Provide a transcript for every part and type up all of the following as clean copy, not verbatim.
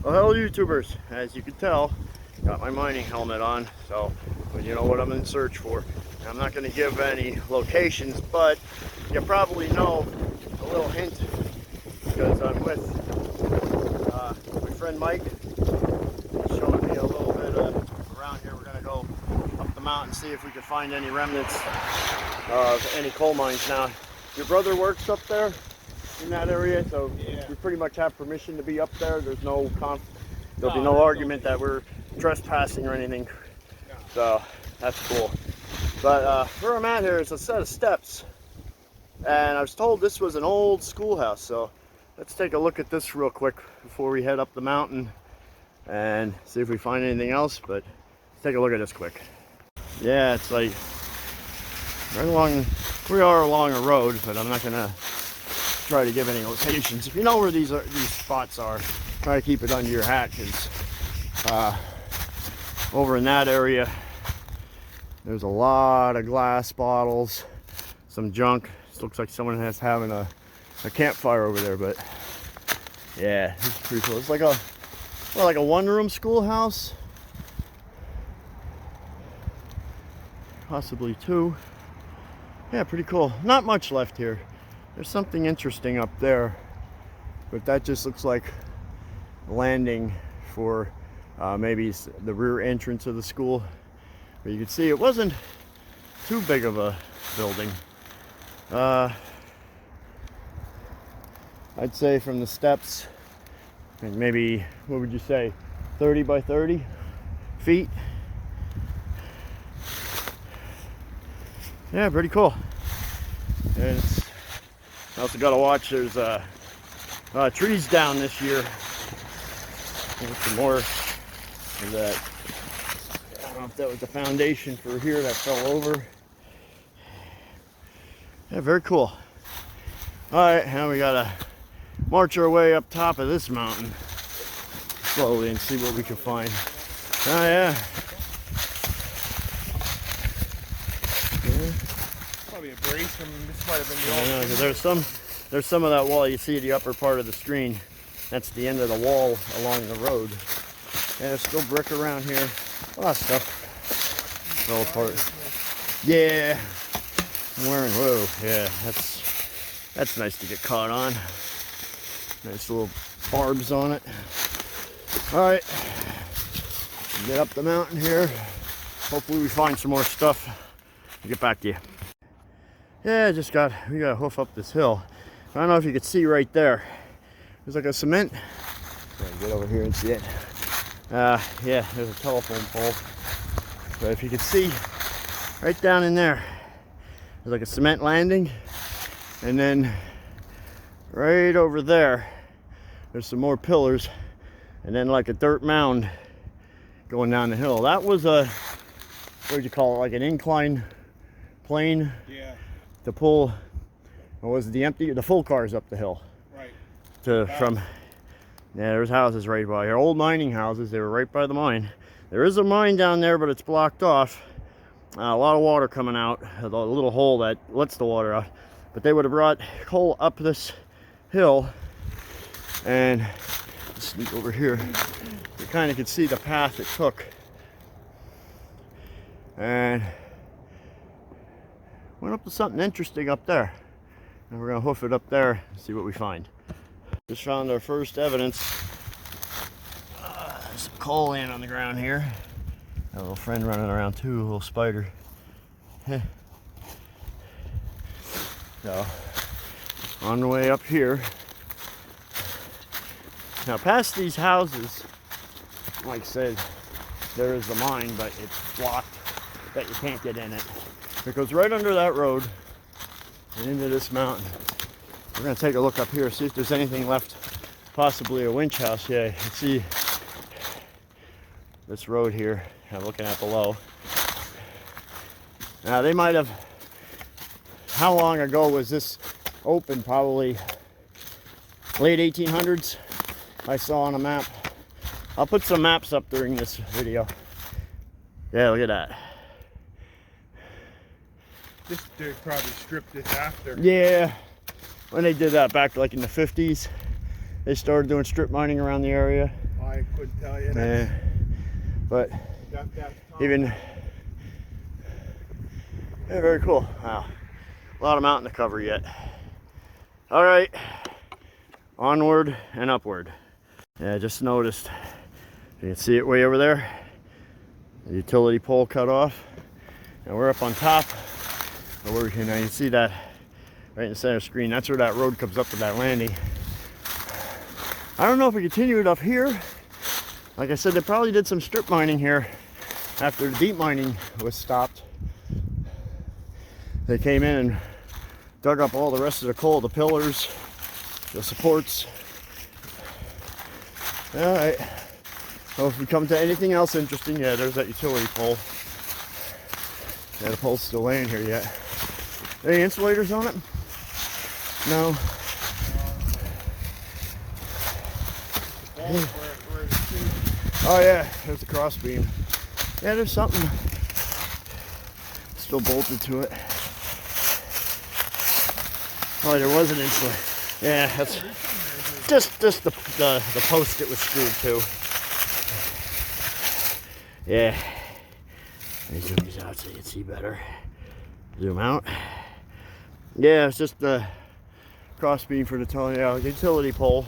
Well, hello YouTubers. As you can tell, got my mining helmet on, so you know what I'm in search for. I'm not going to give any locations, but you probably know a little hint because I'm with my friend Mike. He's showing me a little bit around here. We're going to go up the mountain, see if we can find any remnants of any coal mines. Now, your brother works up there in that area, so yeah, we pretty much have permission to be up there. There's no there'll be no argument that we're trespassing or anything. No. So that's cool. But where I'm at here is a set of steps, and I was told this was an old schoolhouse. So let's take a look at this real quick before we head up the mountain and see if we find anything else. But let's take a look at this quick. Yeah, it's like right along. We are along a road, but I'm not gonna try to give any locations. If you know where these spots are, try to keep it under your hat, because over in that area there's a lot of glass bottles, some junk. This looks like someone has having a campfire over there, but yeah, this is pretty cool. It's like a one-room schoolhouse, possibly two. Yeah, pretty cool. Not much left here. There's something interesting up there, but that just looks like a landing for maybe the rear entrance of the school. But you can see it wasn't too big of a building. I'd say from the steps, maybe, what would you say, 30 by 30 feet? Yeah, pretty cool. And it's also got to watch, there's trees down this year. Some more of that. I don't know if that was the foundation for here that fell over. Yeah, very cool. Alright, now we gotta march our way up top of this mountain slowly and see what we can find. Oh yeah. Probably a brace from this might have been the old. There's some of that wall. You see the upper part of the screen. That's the end of the wall along the road. And there's still brick around here. A lot of stuff fell apart. Yeah. I'm wearing, whoa, yeah, that's nice to get caught on. Nice little barbs on it. Alright. Get up the mountain here. Hopefully we find some more stuff. I'll get back to you. Yeah, we gotta hoof up this hill. I don't know if you could see right there. There's like a cement. Get over here and see it. Yeah, there's a telephone pole. But if you could see right down in there, there's like a cement landing. And then right over there, there's some more pillars. And then like a dirt mound going down the hill. That was a, what would you call it, like an incline plane? Yeah. To pull, what was it, the full cars up the hill. Right. Yeah, there's houses right by here, old mining houses. They were right by the mine. There is a mine down there, but it's blocked off. A lot of water coming out, a little hole that lets the water out. But they would have brought coal up this hill, and let's sneak over here. You kind of could see the path it took, and went up to something interesting up there, and we're gonna hoof it up there and see what we find. Just found our first evidence. There's some coal laying on the ground here. Got a little friend running around too, a little spider. So, on the way up here. Now past these houses, like I said, there is the mine, but it's blocked that you can't get in it. It goes right under that road and into this mountain. We're going to take a look up here, see if there's anything left, possibly a winch house. Yeah, you can see this road here I'm looking at below. Now they might have, how long ago was this open? Probably late 1800s, I saw on a map. I'll put some maps up during this video. Yeah, look at that. They probably stripped this after. Yeah, when they did that back like in the 50s, they started doing strip mining around the area. Oh I couldn't tell you that. But That's even, yeah, very cool. Wow, a lot of mountain to cover yet. All right, onward and upward. Yeah, I just noticed, you can see it way over there, the utility pole cut off, and we're up on top. And you can see that right in the center screen. That's where that road comes up to that landing. I don't know if we continue it up here. Like I said, they probably did some strip mining here after the deep mining was stopped. They came in and dug up all the rest of the coal, the pillars, the supports. All right. Well, if we come to anything else interesting, yeah, there's that utility pole. Yeah, the pole's still laying here yet. Any insulators on it? No. Oh yeah, there's the cross beam. Yeah, there's something still bolted to it. Oh, there was an insulator. Yeah, that's just the post it was screwed to. Yeah. Let me zoom these out so you can see better. Zoom out. Yeah, it's just the cross beam for the utility pole.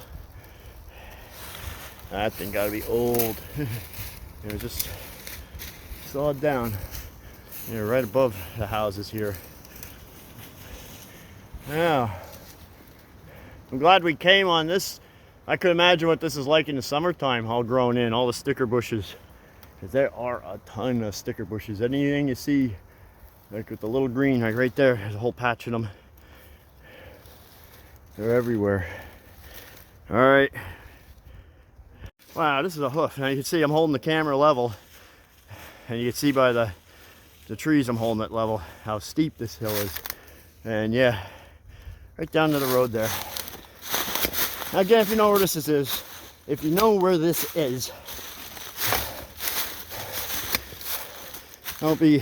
That thing gotta be old. It was just sawed down. Yeah, right above the houses here. Now, I'm glad we came on this. I could imagine what this is like in the summertime, all grown in, all the sticker bushes. Because there are a ton of sticker bushes. Anything you see, like with the little green, like right there, there's a whole patch of them. They're everywhere. All right. Wow, this is a hoof. Now you can see I'm holding the camera level, and you can see by the trees I'm holding it level how steep this hill is. And yeah, right down to the road there. Now again, if you know where this is, don't be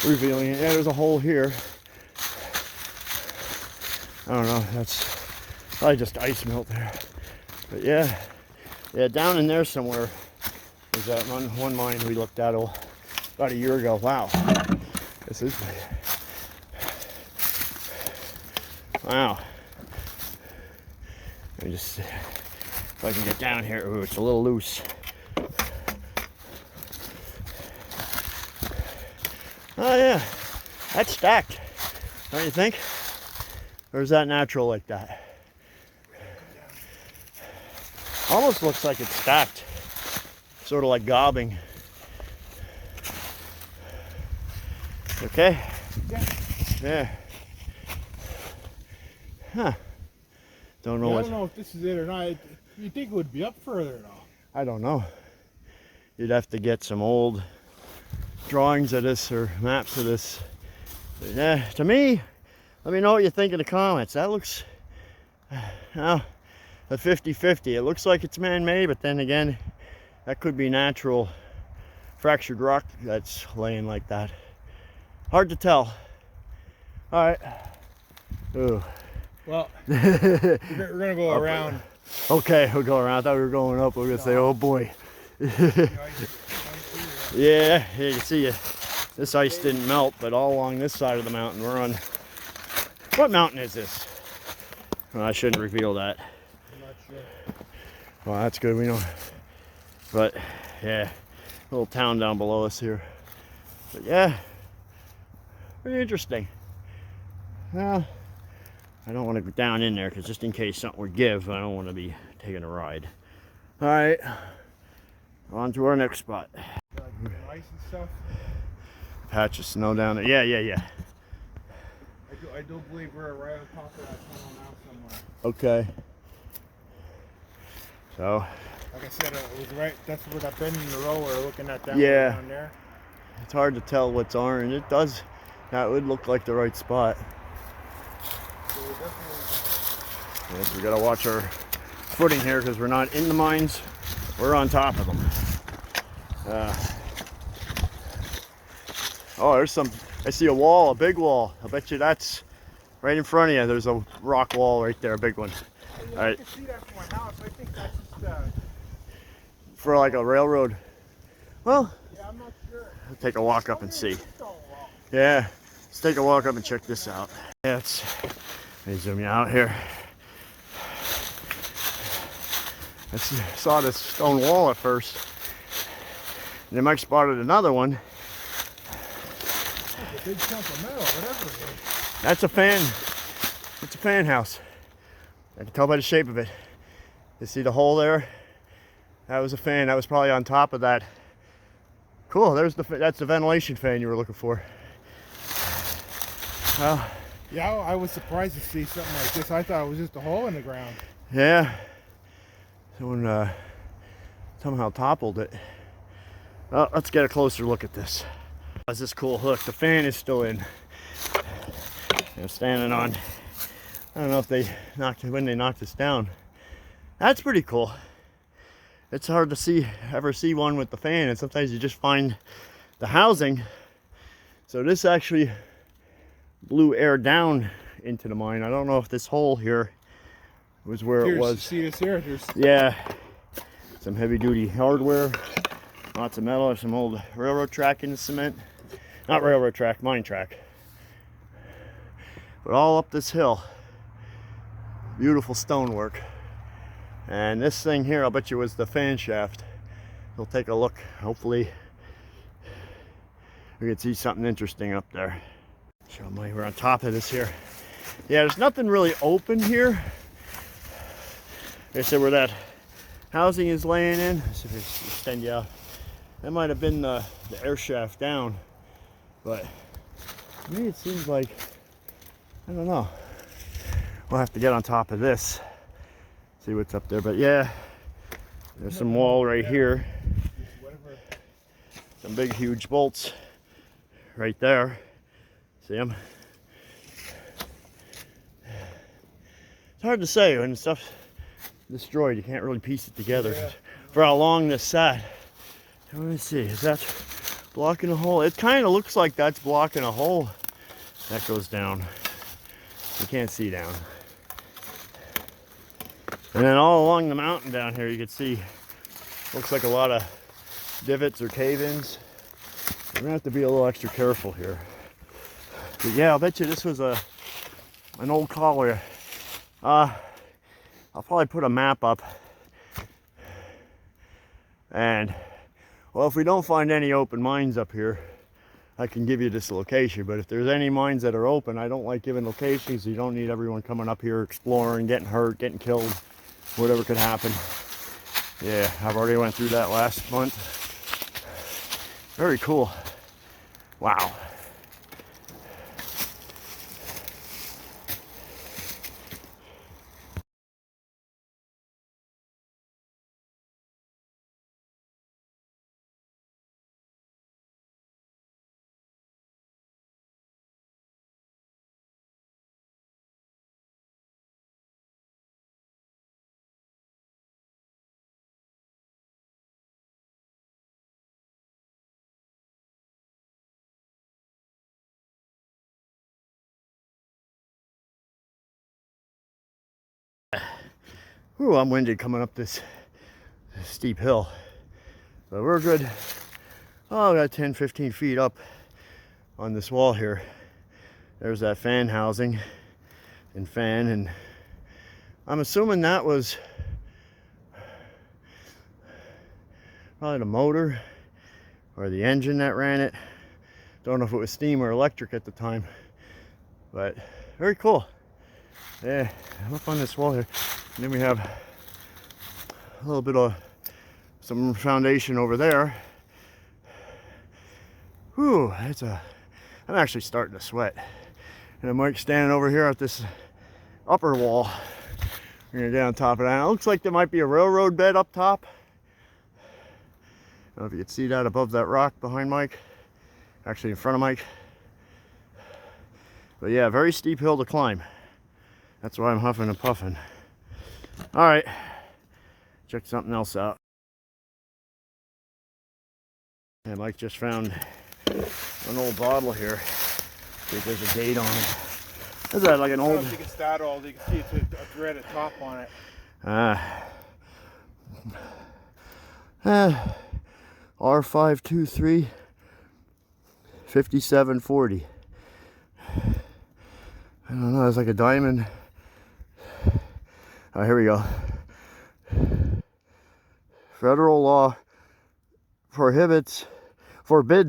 revealing it. Yeah, there's a hole here. I don't know, that's probably just ice melt there. But yeah, down in there somewhere is that one mine we looked at about a year ago. Wow, this is wow. Let me just see if I can get down here. Ooh, it's a little loose. Oh yeah, that's stacked, don't you think? Or is that natural like that? Almost looks like it's stacked, sort of like gobbing. Okay. Yeah. Huh. Don't know. I don't know if this is it or not. You think it would be up further though? I don't know. You'd have to get some old drawings of this or maps of this. But yeah, to me, let me know what you think in the comments. That looks, a 50-50. It looks like it's man-made, but then again, that could be natural fractured rock that's laying like that. Hard to tell. All right. Ooh. Well, we're gonna go around. Okay, we'll go around. I thought we were going up. We're gonna say, oh boy. Yeah, you can see this ice didn't melt, but all along this side of the mountain, we're on. What mountain is this? Well, I shouldn't reveal that. I'm not sure. Well, that's good. We know. But yeah, little town down below us here. But yeah, pretty interesting. Well, I don't want to go down in there because just in case something would give, I don't want to be taking a ride. All right, on to our next spot. Ice and stuff. Patch of snow down there. Yeah. I do believe we're right on top of that tunnel now somewhere. Okay. So. Like I said, it was right. That's where that bend in the road we're looking at down there. It's hard to tell what's orange. It does. That would look like the right spot. So we're definitely. Yes, we gotta watch our footing here because we're not in the mines. We're on top of them. Oh, there's some. I see a wall, a big wall. I bet you that's Right in front of you, there's a rock wall right there, a big one. Yeah, All right. I can see that from my house. I think that's just, For like a railroad. Well, yeah, I'm not sure. I'll take a walk up and see. Stone wall. Yeah, let's take a walk up and check this out. Yeah, let me zoom you out here. I saw this stone wall at first. And then Mike spotted another one. That's a big chunk of metal, whatever it is. That's a fan. It's a fan house. I can tell by the shape of it. You see the hole there? That was a fan. That was probably on top of that. Cool. That's the ventilation fan you were looking for. Well, Yeah, I was surprised to see something like this. I thought it was just a hole in the ground. yeah. Someone somehow toppled it. Well, let's get a closer look at this. That's this cool hook. The fan is still in. I'm standing on. I don't know if when they knocked this down. That's pretty cool. It's hard to ever see one with the fan, and sometimes you just find the housing. So this actually blew air down into the mine. I don't know if this hole here was where it was. See this here? Yeah, some heavy duty hardware, lots of metal, some old railroad track in the cement. Not railroad track, mine track. But all up this hill. Beautiful stonework. And this thing here, I'll bet you was the fan shaft. We'll take a look. Hopefully we can see something interesting up there. Show Mike, we're on top of this here. Yeah, there's nothing really open here. Like I said, where that housing is laying in. Let's see if I can extend you out. That might have been the air shaft down. But to me it seems like, I don't know. We'll have to get on top of this. See what's up there. But yeah, there's some wall right here. Some big huge bolts right there. See them? It's hard to say when stuff's destroyed. You can't really piece it together. Yeah. For how long this sat. Let me see. Is that blocking a hole? It kind of looks like that's blocking a hole. That goes down. You can't see down. And then all along the mountain down here, you can see, looks like a lot of divots or cave-ins. We're gonna have to be a little extra careful here. But yeah, I'll bet you this was an old colliery. I'll probably put a map up. And, well, if we don't find any open mines up here, I can give you this location. But if there's any mines that are open, I don't like giving locations. You don't need everyone coming up here exploring, getting hurt, getting killed, whatever could happen. Yeah, I've already went through that last month. Very cool. Wow. Ooh, I'm winded coming up this steep hill. But we're good. Oh, about 10, 15 feet up on this wall here. There's that fan housing and fan, and I'm assuming that was probably the motor or the engine that ran it. Don't know if it was steam or electric at the time, but very cool. Yeah, I'm up on this wall here. And then we have a little bit of some foundation over there. Whew, I'm actually starting to sweat. And I'm Mike standing over here at this upper wall. We're gonna get on top of that. It looks like there might be a railroad bed up top. I don't know if you can see that above that rock behind Mike. Actually in front of Mike. But yeah, very steep hill to climb. That's why I'm huffing and puffing. All right, check something else out. And Mike just found an old bottle here. See if there's a date on it. Is that like an I don't old? think it's that old. You can see it's a threaded top on it. R523 5740. I don't know, it's like a diamond. Oh, here we go. Federal law forbids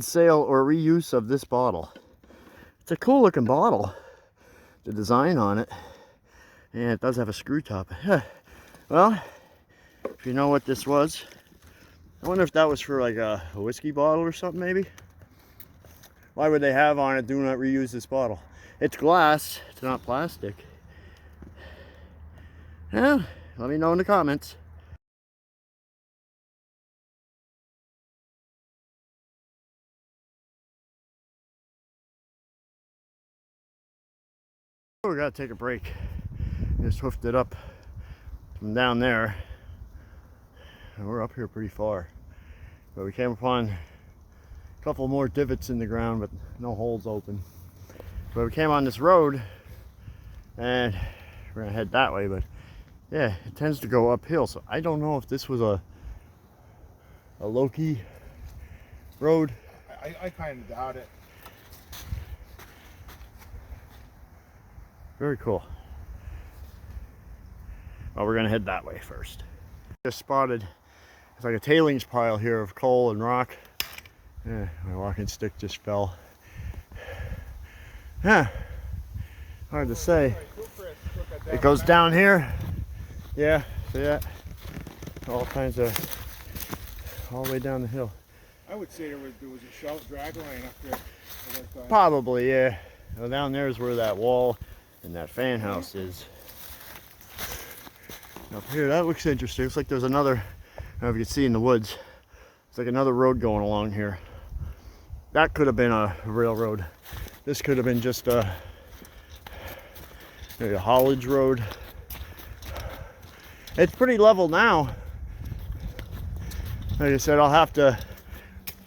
sale or reuse of this bottle. It's a cool looking bottle. The design on it. And it does have a screw top. Well, if you know what this was, I wonder if that was for like a whiskey bottle or something maybe. Why would they have on it, do not reuse this bottle? It's glass, it's not plastic. Yeah, let me know in the comments. We gotta take a break. Just hoofed it up from down there. And we're up here pretty far. But we came upon a couple more divots in the ground, but no holes open. But we came on this road and we're gonna head that way, but yeah, it tends to go uphill. So I don't know if this was a low-key road. I kind of doubt it. Very cool. Well, we're gonna head that way first. Just spotted, it's like a tailings pile here of coal and rock. Yeah, my walking stick just fell. Yeah, hard to say. It goes down here. Yeah, see that? All kinds of, all the way down the hill. I would say there was a shelf drag line up there. Probably, yeah. Well, down there is where that wall and that fan house is. Up here, that looks interesting. Looks like there's another, I don't know if you can see in the woods. It's like another road going along here. That could have been a railroad. This could have been just maybe a haulage road. It's pretty level now. Like I said, I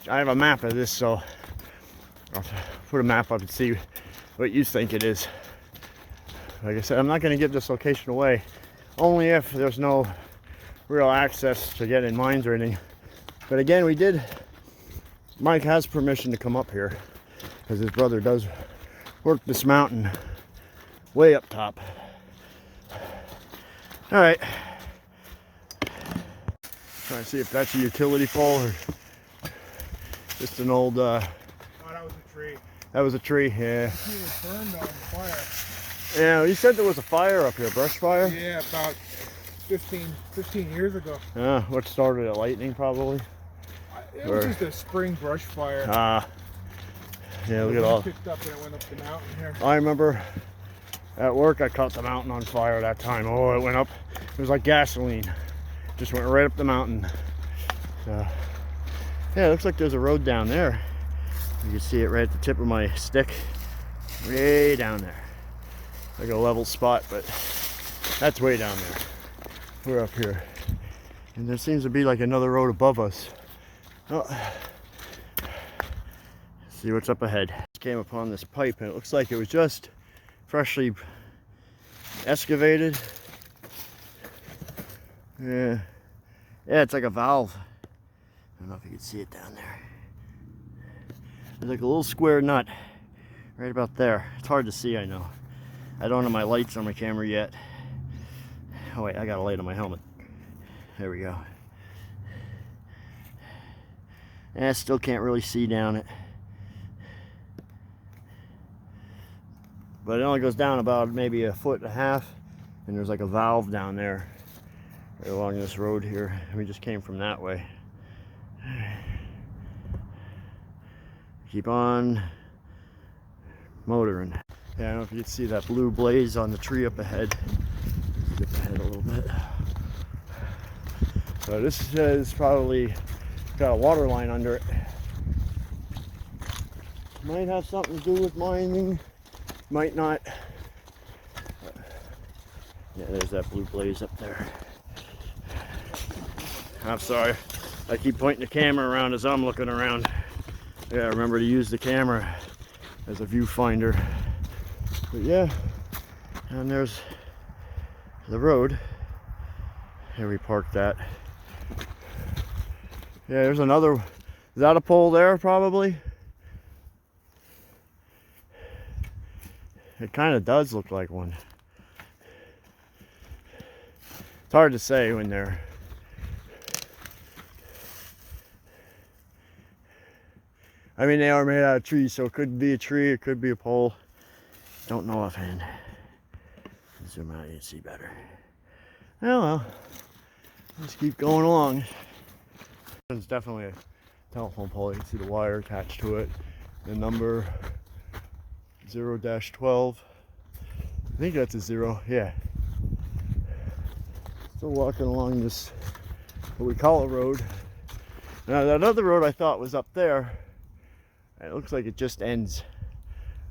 have a map of this, so I'll put a map up and see what you think it is. Like I said, I'm not going to give this location away, only if there's no real access to get in mines or anything. But again, Mike has permission to come up here because his brother does work this mountain way up top. All right, trying to see if that's a utility pole or just an old Oh, that was a tree. that was a tree. Yeah, It was burned on fire. yeah, he said there was a fire up here, brush fire. Yeah, about 15 years ago. What started it? Lightning probably. It was just a spring brush fire. Yeah, look at all. Picked up and it went up the mountain here. I remember at work I caught the mountain on fire that time. Oh, it went up. It was like gasoline. Just went right up the mountain. So, yeah, it looks like there's a road down there. You can see it right at the tip of my stick. Way down there. Like a level spot, but that's way down there. We're up here. And there seems to be like another road above us. Oh. See what's up ahead. Just came upon this pipe and it looks like it was just freshly excavated. Yeah, it's like a valve. I don't know if you can see it down there. There's like a little square nut right about there. It's hard to see, I know. I don't have my lights on my camera yet. Oh wait, I got a light on my helmet. There we go. And I still can't really see down it. But it only goes down about maybe 1.5 feet, and there's like a valve down there right along this road here. We just came from that way. Keep on motoring. Yeah, I don't know if you can see that blue blaze on the tree up ahead. Get ahead a little bit. So this is probably got a water line under it. Might have something to do with mining. Might not. Yeah, there's that blue blaze up there. I'm sorry. I keep pointing the camera around as I'm looking around. Yeah, remember to use the camera as a viewfinder. But yeah, And there's the road. Here we parked that. Yeah, there's another. Is that a pole there, probably? It kind of does look like one. It's hard to say when they're... I mean, they are made out of trees, so it could be a tree, it could be a pole. Don't know offhand. Zoom out, you can see better. Oh well, let's keep going along. It's definitely a telephone pole. You can see the wire attached to it. The number 0-12. I think that's a 0, yeah. Still walking along this, what we call a road. Now that other road I thought was up there, it looks like it just ends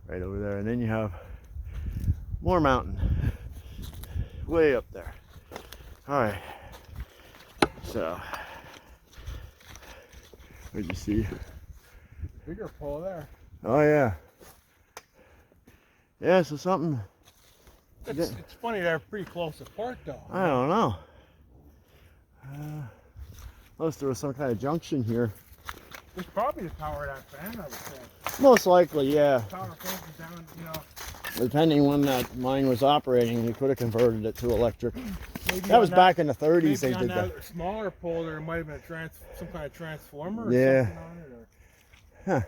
right over there. And then you have more mountain way up there. All right, so what'd you see? Bigger pole there. Oh yeah, yeah. So something. It's funny they're pretty close apart though. I don't know. Unless there was some kind of junction here. It's probably the power of that fan, I would say. Most likely, yeah. The power goes down, you know. Depending when that mine was operating, you could have converted it to electric. Maybe That was on back in the 30s. Maybe They on did that that. smaller pole there might have been some kind of transformer or Yeah. something on it. Huh.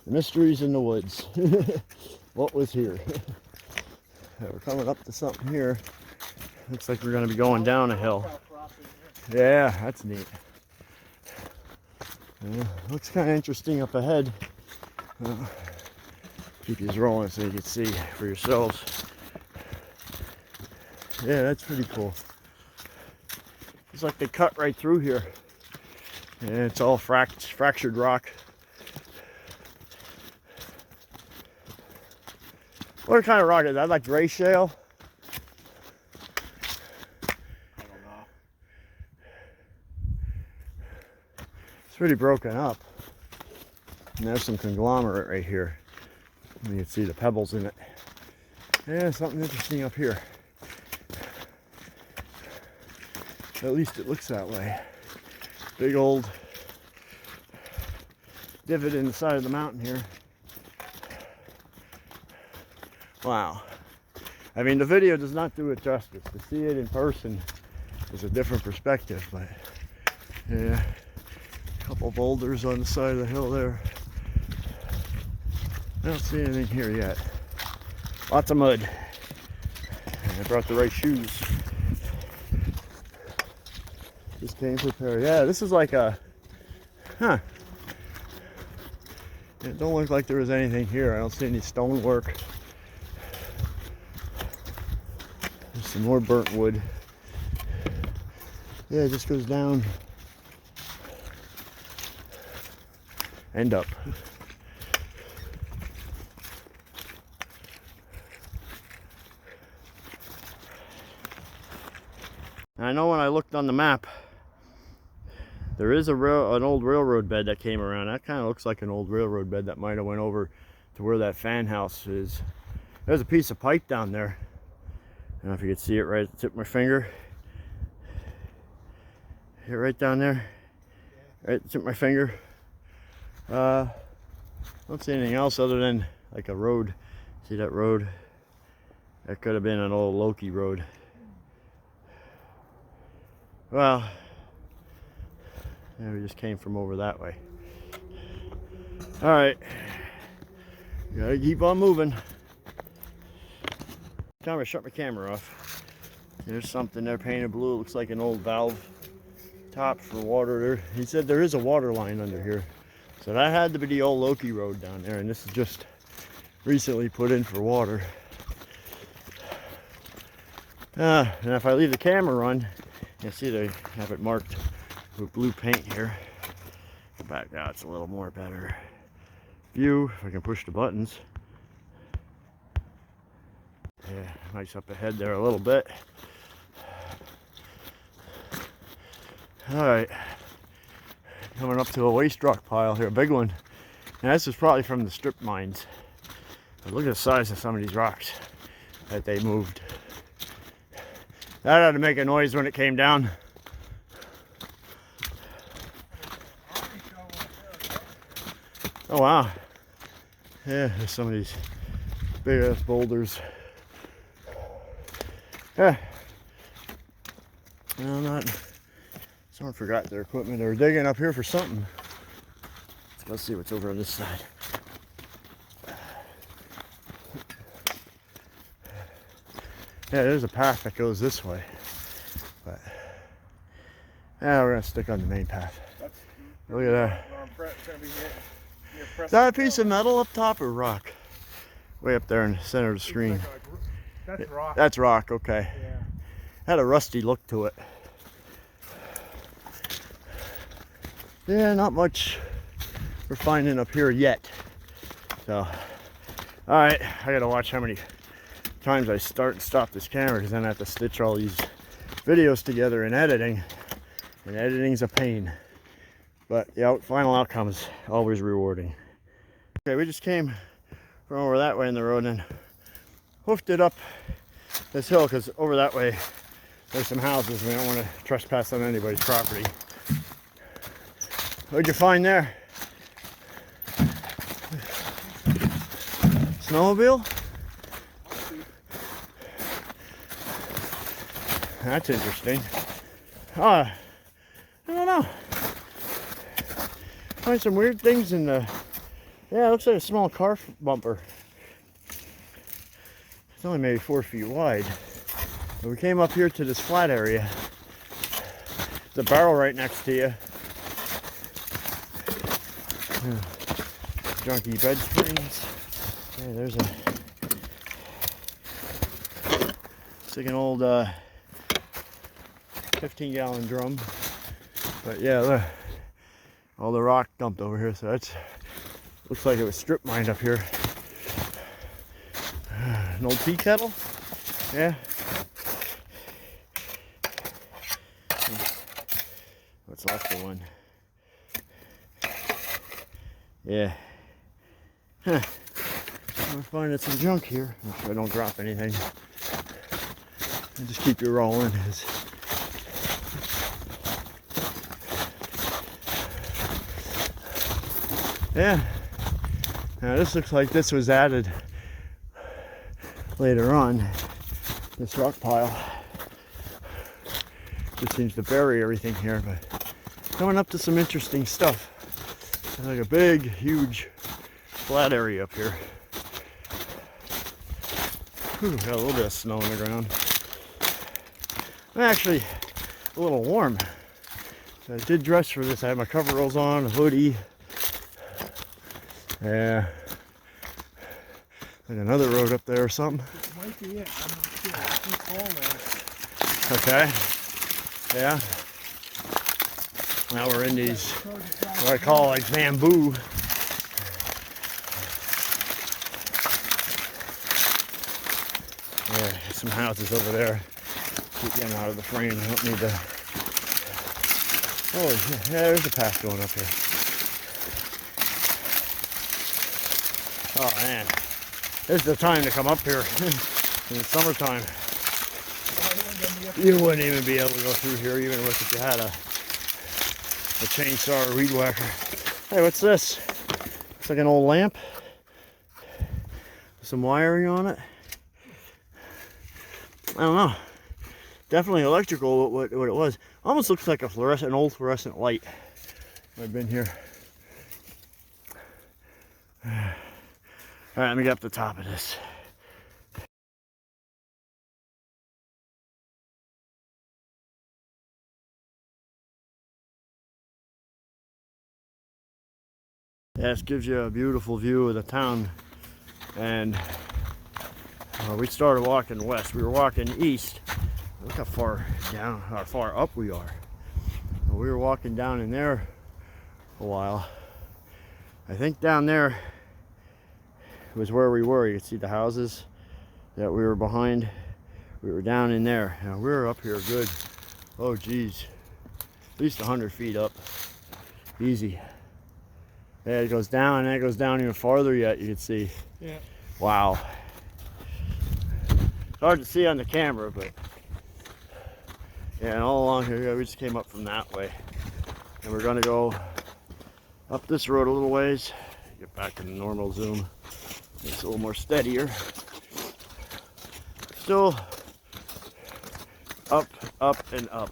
The mysteries in the woods. What was here? We're coming up to something here. Looks like we're going to be going down a hill. Yeah, that's neat. Looks kind of interesting up ahead. Keep these rolling so you can see for yourselves. Yeah, that's pretty cool. It's like they cut right through here. And it's all fractured rock. What kind of rock is that? Like gray shale? I don't know. It's pretty broken up. And there's some conglomerate right here. You can see the pebbles in it. Yeah, something interesting up here. At least it looks that way. Big old divot in the side of the mountain here. Wow. I mean, the video does not do it justice. To see it in person is a different perspective, but yeah. A couple boulders on the side of the hill there. I don't see anything here yet. Lots of mud. And I brought the right shoes. Just came prepared. Yeah, this is like a, huh. It don't look like there was anything here. I don't see any stonework. There's some more burnt wood. Yeah, it just goes down. End up. I know when I looked on the map, there is an old railroad bed that came around. That kind of looks like an old railroad bed that might have went over to where that fan house is. There's a piece of pipe down there. I don't know if you can see it right at the tip of my finger. Right down there. Right at the tip of my finger. Don't see anything else other than like a road. See that road? That could have been an old Loki road. Well, yeah, we just came from over that way. All right, gotta keep on moving. Time to shut my camera off. There's something there painted blue. It looks like an old valve top for water there. He said there is a water line under here. So that had to be the old Loki road down there, and this is just recently put in for water. And if I leave the camera on, you see they have it marked with blue paint here. Go back now, it's a little more better view if I can push the buttons. Yeah, nice up ahead there a little bit. All right, coming up to a waste rock pile here, a big one. And this is probably from the strip mines. But look at the size of some of these rocks that they moved. That had to make a noise when it came down. Oh wow. Yeah, there's some of these big ass boulders. Yeah. No, not. Someone forgot their equipment. They were digging up here for something. Let's see what's over on this side. Yeah, there's a path that goes this way. But yeah, we're gonna stick on the main path. Look at that. Is that a piece of metal up top or rock? Way up there in the center of the screen. That's rock. That's rock, okay. Yeah. Had a rusty look to it. Yeah, not much we're finding up here yet. So, alright, I gotta watch how many times I start and stop this camera, because then I have to stitch all these videos together in editing. And editing's a pain. But the final outcome is always rewarding. Okay, we just came from over that way in the road and hoofed it up this hill, because over that way there's some houses. We don't want to trespass on anybody's property. What'd you find there? Snowmobile? That's interesting. I don't know. Find some weird things in the... Yeah, it looks like a small car bumper. It's only maybe 4 feet wide. But we came up here to this flat area. There's a barrel right next to you. Junky bed springs. Yeah, there's a... It's like an old 15-gallon drum. But yeah, look. All the rock dumped over here, so that's... Looks like it was strip mined up here. An old tea kettle? Yeah. What's left of one? Yeah. Huh. I'm finding some junk here. Make sure I don't drop anything. And just keep you rolling. Yeah. Now this looks like this was added later on. This rock pile just seems to bury everything here, but coming up to some interesting stuff. It's like a big, huge, flat area up here. Whew, got a little bit of snow on the ground. I'm actually a little warm. So I did dress for this. I had my coveralls on, a hoodie. Yeah. Like another road up there or something. This might be it. I'm not sure. It's too cold Okay. Yeah. Now we're in these, what I call like bamboo. Yeah, there's some houses over there. Keep getting out of the frame. I don't need to. Oh, yeah, there's a path going up here. Oh man, this is the time to come up here in the summertime. You wouldn't even be able to go through here even if you had a chainsaw or weed whacker. Hey, what's this? Looks like an old lamp. Some wiring on it. I don't know. Definitely electrical, what it was. Almost looks like an old fluorescent light. I've been here. All right, let me get up the top of this. Yeah, this gives you a beautiful view of the town. And we started walking west. We were walking east. Look how far down, how far up we are. We were walking down in there a while. I think down there was where we were. You can see the houses that we were behind. We were down in there. Now we were up here good. Oh geez, at least 100 feet up. Easy. Yeah, it goes down, and it goes down even farther yet. You can see. Yeah. Wow. It's hard to see on the camera, but yeah, and all along here, we just came up from that way. And we're gonna go up this road a little ways, get back in the normal zoom. It's a little more steadier. Still up, up, and up.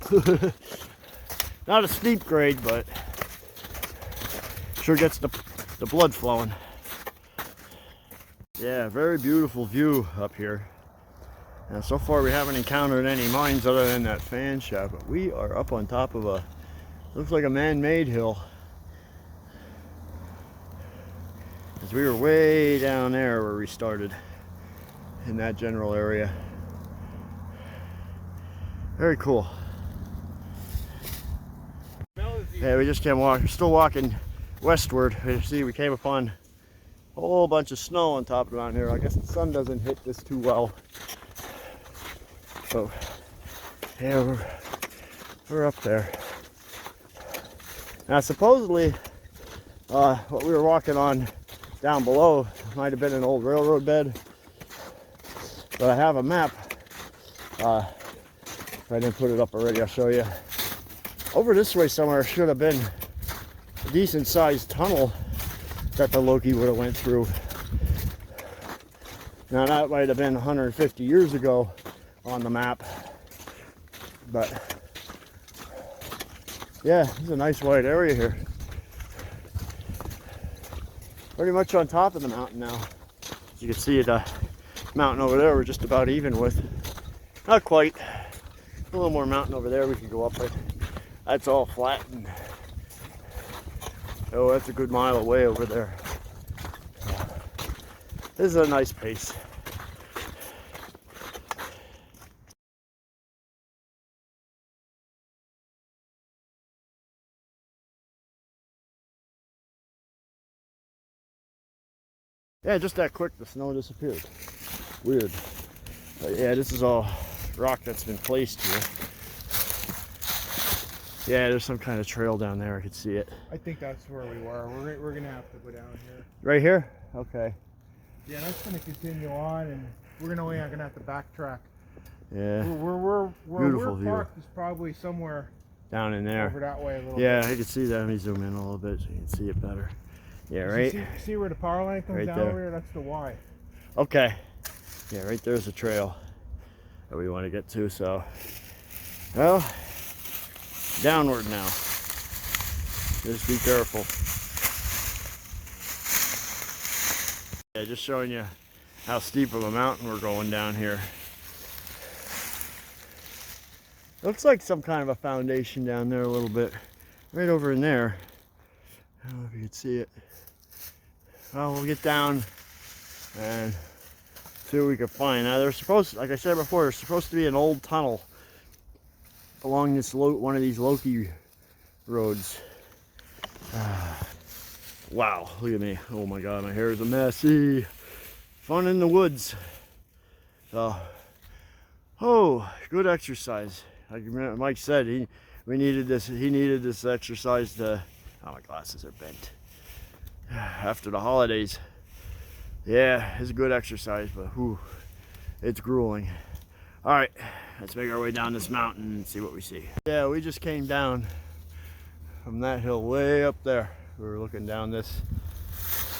Not a steep grade, but sure gets the blood flowing. Yeah, very beautiful view up here. Now, so far we haven't encountered any mines other than that fan shaft, but we are up on top of a, looks like a man-made hill. Because we were way down there where we started, in that general area. Very cool. Yeah, we just came walking, still walking westward. You see, we came upon a whole bunch of snow on top of the mountain here. I guess the sun doesn't hit this too well. So, yeah, we're up there. Now, supposedly, what we were walking on down below might have been an old railroad bed. But I have a map. If I didn't put it up already, I'll show you. Over this way somewhere should have been a decent sized tunnel that the Loki would have went through. Now that might have been 150 years ago on the map, but yeah, it's a nice wide area here. Pretty much on top of the mountain now. As you can see, the mountain over there we're just about even with. Not quite. A little more mountain over there we can go up, but that's all flat. And, oh, that's a good mile away over there. This is a nice pace. Yeah, just that quick, the snow disappeared. Weird. But yeah, this is all rock that's been placed here. Yeah, there's some kind of trail down there. I could see it. I think that's where we were. We're gonna have to go down here. Right here? Okay. Yeah, that's gonna continue on, and we're gonna have to backtrack. Yeah. Where Beautiful we're view. parked is probably somewhere Down in there. over that way a little Yeah, bit. I can see that. Let me zoom in a little bit so you can see it better. Yeah, right? See where the power line comes Right down there. over here? That's the Y. Okay. Yeah, right there's a trail that we want to get to, so. Well, downward now. Just be careful. Yeah, just showing you how steep of a mountain we're going down here. Looks like some kind of a foundation down there a little bit. Right over in there. I don't know if you can see it. Well, we'll get down and see what we can find. Now, there's supposed, like I said before, there's supposed to be an old tunnel along this one of these Loki roads. Wow, look at me. Oh my God, my hair is a messy. Fun in the woods. So, oh, good exercise. Like Mike said, he needed this exercise to, oh, my glasses are bent. After the holidays. Yeah, it's a good exercise, but whew, it's grueling. All right, let's make our way down this mountain and see what we see. Yeah, we just came down from that hill way up there. We were looking down this.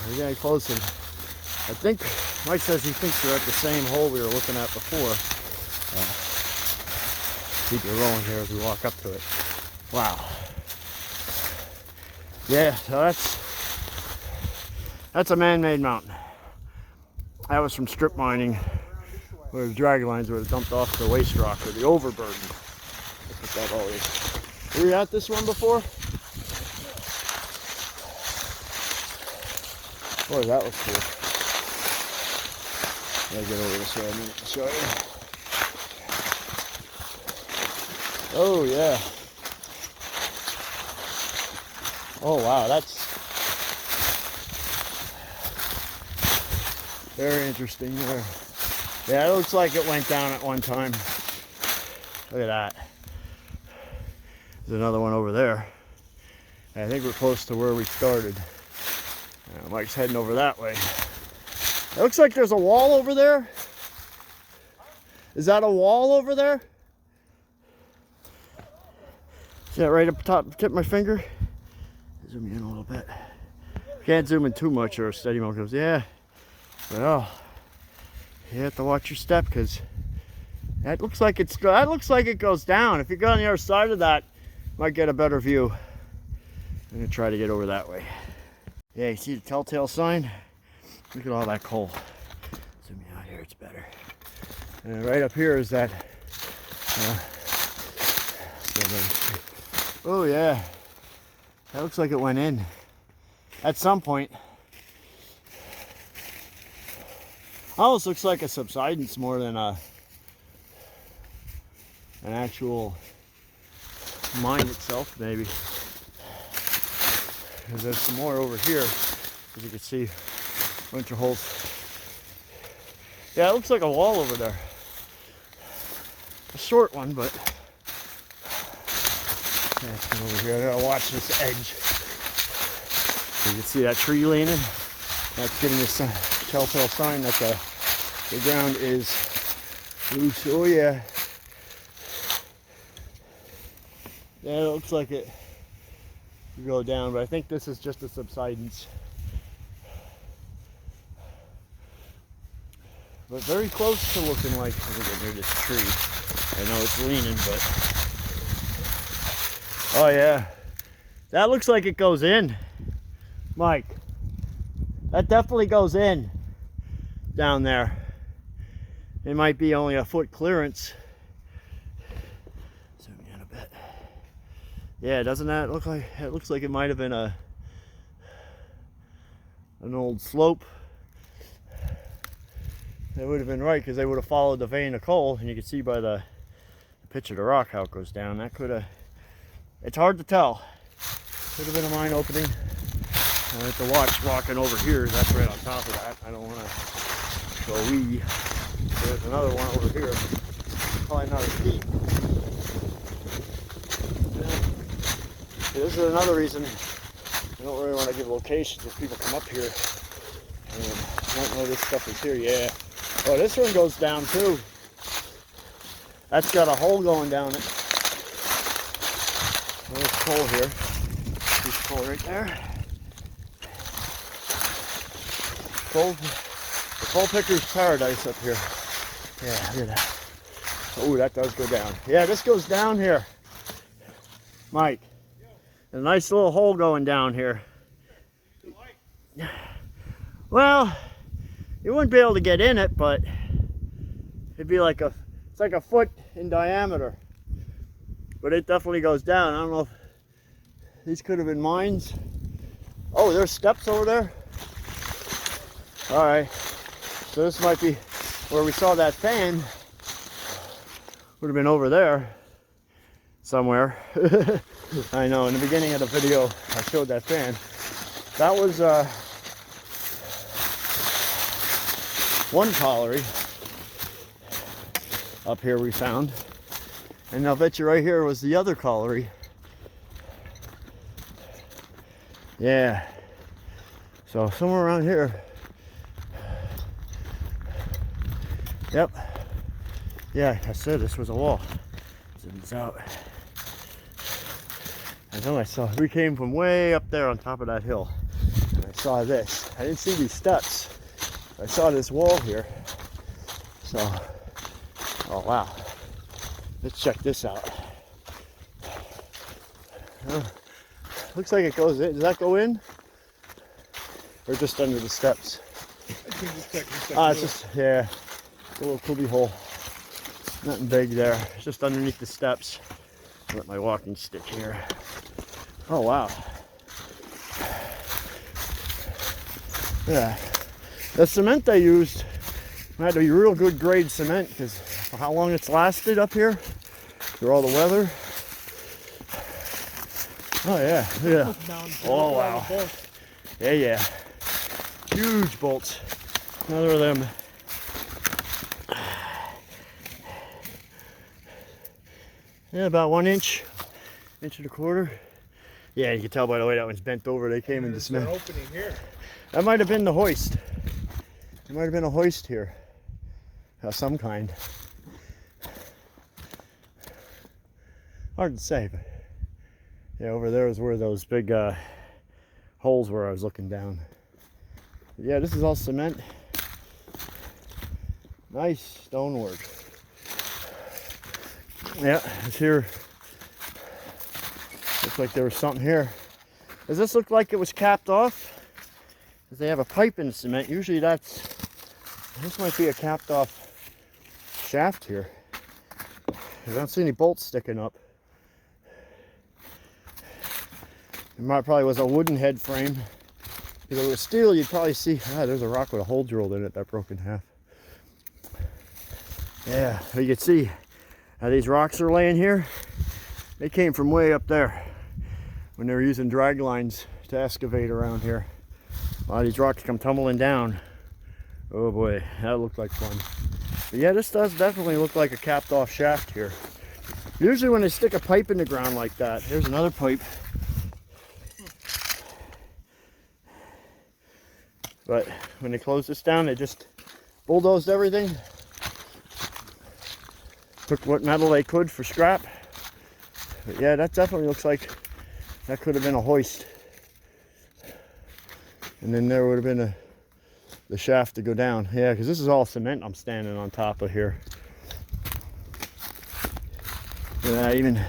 We're getting close, and I think Mike says he thinks we're at the same hole we were looking at before. Keep it rolling here as we walk up to it. Wow. Yeah, so that's a man-made mountain. That was from strip mining, where the drag lines would have dumped off the waste rock or the overburden. That's what that all is. Were you at this one before? Boy, that was cool. Gotta get over this way a minute to show you. Oh yeah. Oh wow, that's very interesting there. Yeah, it looks like it went down at one time. Look at that. There's another one over there. I think we're close to where we started. Mike's heading over that way. It looks like there's a wall over there. Is that a wall over there? See that right up top, tip of my finger? Zoom in a little bit. Can't zoom in too much or steady mode goes, yeah. Well, you have to watch your step because that looks like it goes down. If you go on the other side of that, might get a better view. I'm gonna try to get over that way. Yeah, you see the telltale sign? Look at all that coal. Zoom in out here, it's better. And right up here is that. Oh yeah, that looks like it went in at some point. Almost looks like a subsidence more than an actual mine itself, maybe. Because there's some more over here, as you can see, a bunch of holes. Yeah, it looks like a wall over there. A short one, but let's come over here. I gotta watch this edge. You can see that tree leaning. That's giving us a telltale sign that the ground is loose. Oh yeah. Yeah, it looks like it could go down, but I think this is just a subsidence. But very close to looking like, let me get near this tree. I know it's leaning, but oh yeah, that looks like it goes in, Mike. That definitely goes in down there. It might be only a foot clearance. Zoom in a bit. Yeah, doesn't that look like it? Looks like it might have been an old slope. That would have been right because they would have followed the vein of coal, and you can see by the pitch of the rock how it goes down. That could have. It's hard to tell. Could have been a mine opening. I have to watch walking over here. That's right on top of that. I don't want to go wee. There's another one over here. Probably not as deep. Yeah. This is another reason I don't really want to give locations if people come up here and don't know this stuff is here. Yeah. Oh, this one goes down too. That's got a hole going down it. There's coal here. There's coal right there. The coal picker's paradise up here. Yeah, look at that. Oh, that does go down. Yeah, this goes down here. Mike, a nice little hole going down here. Well, you wouldn't be able to get in it, but it'd be like it's like a foot in diameter. But it definitely goes down. I don't know if these could have been mines. Oh, there's steps over there. All right, so this might be where we saw that fan. Would have been over there somewhere. I know, in the beginning of the video, I showed that fan. That was one colliery up here we found. And I'll bet you right here was the other colliery. Yeah. So somewhere around here. Yep. Yeah, I said this was a wall. Zoom this out. I know we came from way up there on top of that hill. And I saw this. I didn't see these steps. I saw this wall here. So, oh wow. Let's check this out. Looks like it goes in. Does that go in? Or just under the steps? I think it's just, yeah. A little cubby hole. Nothing big there. It's just underneath the steps. Let my walking stick here. Oh wow. Yeah. The cement they used had to be real good grade cement because for how long it's lasted up here through all the weather. Oh yeah. Yeah. Oh wow. Yeah, yeah. Huge bolts. Another of them. Yeah, about 1 inch, inch and a quarter. Yeah, you can tell by the way that one's bent over. They came into cement. Opening here. That might have been the hoist. It might have been a hoist here of some kind. Hard to say, but yeah, over there is where those big holes were I was looking down. But yeah, this is all cement. Nice stonework. Yeah, it's here. Looks like there was something here. Does this look like it was capped off? Because they have a pipe in the cement. Usually this might be a capped off shaft here. I don't see any bolts sticking up. It probably was a wooden head frame. If it was steel, you'd probably see, there's a rock with a hole drilled in it that broke in half. Yeah, you can see how these rocks are laying here. They came from way up there when they were using drag lines to excavate around here. A lot of these rocks come tumbling down. Oh boy, that looked like fun. But yeah, this does definitely look like a capped off shaft here. Usually when they stick a pipe in the ground like that, here's another pipe. But when they closed this down, they just bulldozed everything. Took what metal they could for scrap. But yeah, that definitely looks like that could have been a hoist. And then there would have been the shaft to go down. Yeah, because this is all cement I'm standing on top of here. Yeah, even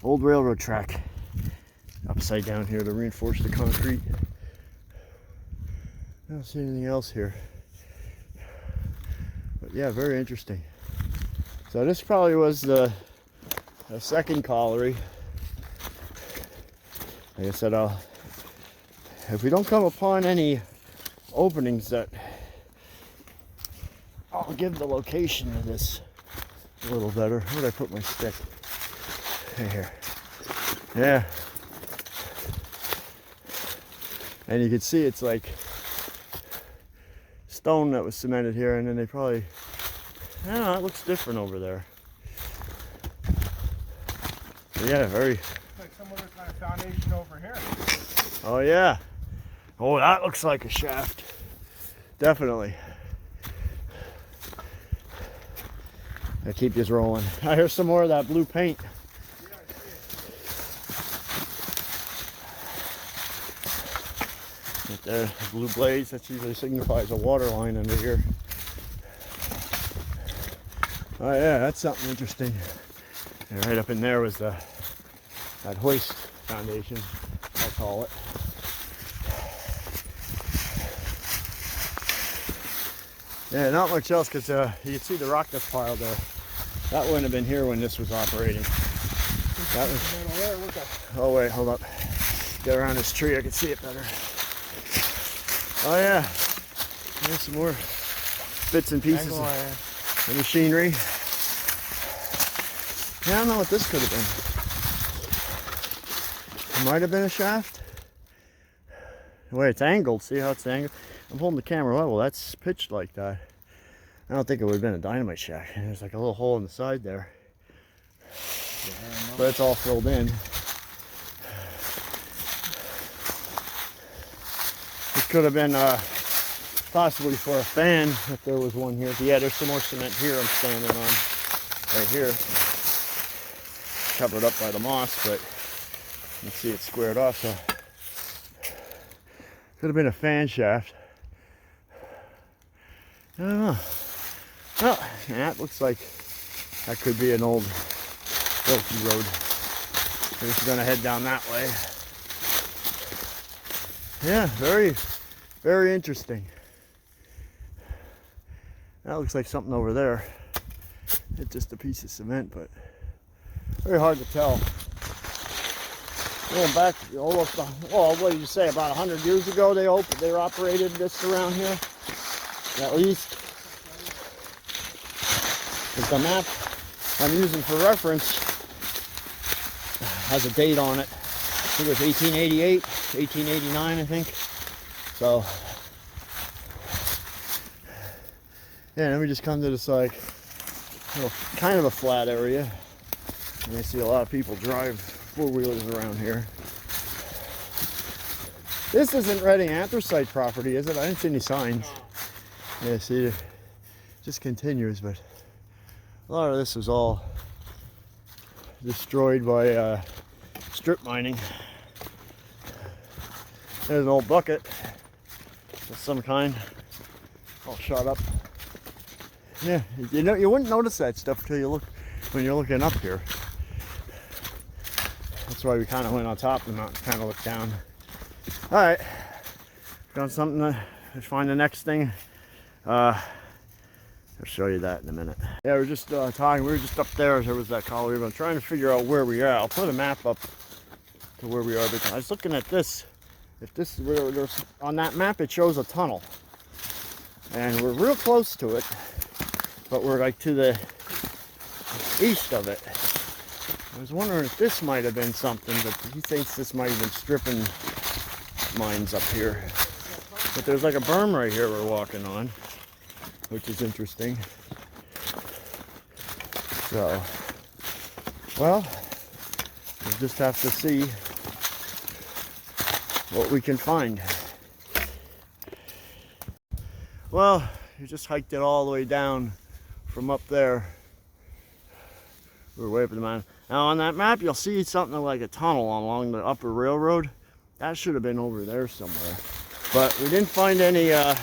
old railroad track upside down here to reinforce the concrete. I don't see anything else here. But yeah, very interesting. So this probably was the second colliery. Like I said, if we don't come upon any openings, that I'll give the location of this a little better. Where did I put my stick? Right here. Yeah. And you can see it's like stone that was cemented here, and then they probably, I don't know, it looks different over there. But yeah, very. It's like some other kind of foundation over here. Oh yeah. Oh, that looks like a shaft. Definitely. I keep this rolling. I hear some more of that blue paint. Right there, the blue blaze, that usually signifies a water line under here. Oh yeah, that's something interesting. And right up in there was that hoist foundation, I'll call it. Yeah, not much else, because you can see the rock that's piled there. That wouldn't have been here when this was operating. That was. Oh wait, hold up. Get around this tree, I can see it better. Oh yeah, there's some more bits and pieces of machinery. Yeah, I don't know what this could have been. It might have been a shaft. The way it's angled, see how it's angled? I'm holding the camera level, that's pitched like that. I don't think it would have been a dynamite shack. There's like a little hole in the side there. But it's all filled in. This could have been possibly for a fan if there was one here. Yeah, there's some more cement here I'm standing on. Right here. Covered up by the moss, but you can see it's squared off, so could have been a fan shaft. I don't know. Well, that looks like that could be an old bulky road. We're just gonna head down that way. Yeah, very, very interesting. That looks like something over there. It's just a piece of cement, but very hard to tell. Going back, almost, well, what did you say? About 100 years ago, they operated this around here, at least. Because the map I'm using for reference has a date on it. I think it was 1888, 1889, I think. So, yeah, then we just come to this like little, kind of a flat area. And I see a lot of people drive four-wheelers around here. This isn't Reading Anthracite property, is it? I didn't see any signs. Yeah, see, it just continues, but a lot of this was all destroyed by strip mining. There's an old bucket of some kind, all shot up. Yeah, you know, you wouldn't notice that stuff till you look when you're looking up here. That's why we kind of went on top of the mountain, kind of looked down. All right, got something to find the next thing. I'll show you that in a minute. Yeah, we're just talking. We were just up there. There was that colliery. I'm trying to figure out where we are. I'll put a map up to where we are. Because I was looking at this. If this there's on that map, it shows a tunnel, and we're real close to it, but we're like to the east of it. I was wondering if this might have been something, but he thinks this might have been stripping mines up here. But there's like a berm right here we're walking on, which is interesting. So, well, we'll just have to see what we can find. Well, you just hiked it all the way down from up there. We're way up in the mountain. Now on that map, you'll see something like a tunnel along the upper railroad. That should have been over there somewhere. But we didn't find any, sorry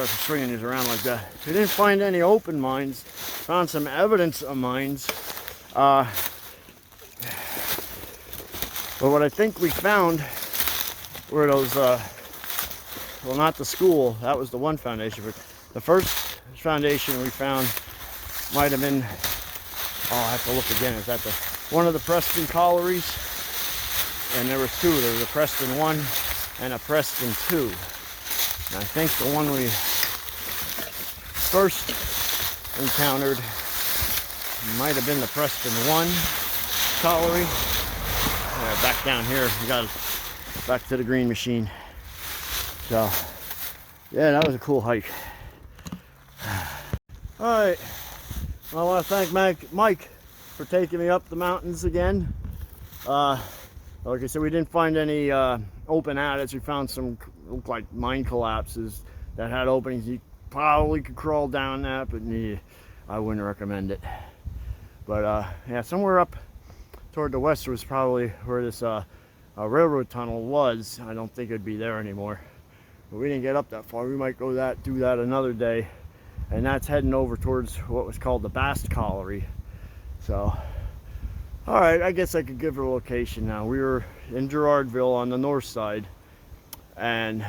for swinging these around like that. We didn't find any open mines. Found some evidence of mines. But what I think we found were those, well, not the school. That was the one foundation. But the first foundation we found might have been, oh, I have to look again. Is that one of the Preston Collieries? And there was two. There was a Preston 1 and a Preston 2. And I think the one we first encountered might have been the Preston 1 colliery. Back down here, we got back to the green machine. So, yeah, that was a cool hike. All right. Well, I want to thank Mike for taking me up the mountains again. Like I said, we didn't find any open adits. We found some looked like mine collapses that had openings. You probably could crawl down that, but I wouldn't recommend it. But yeah, somewhere up toward the west was probably where this railroad tunnel was. I don't think it'd be there anymore. But we didn't get up that far. We might do that another day. And that's heading over towards what was called the Bast Colliery. So, all right, I guess I could give her a location now. We were in Girardville on the north side, and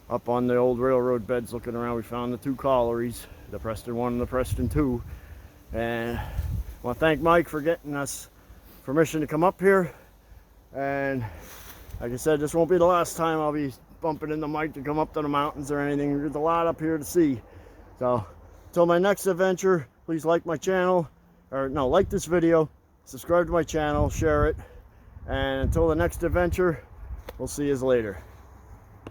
up on the old railroad beds looking around, we found the two collieries, the Preston 1 and the Preston 2. And I want to thank Mike for getting us permission to come up here. And like I said, this won't be the last time I'll be bumping into Mike to come up to the mountains or anything. There's a lot up here to see. So, until my next adventure, please like my channel, or no, like this video, subscribe to my channel, share it, and until the next adventure, we'll see you later.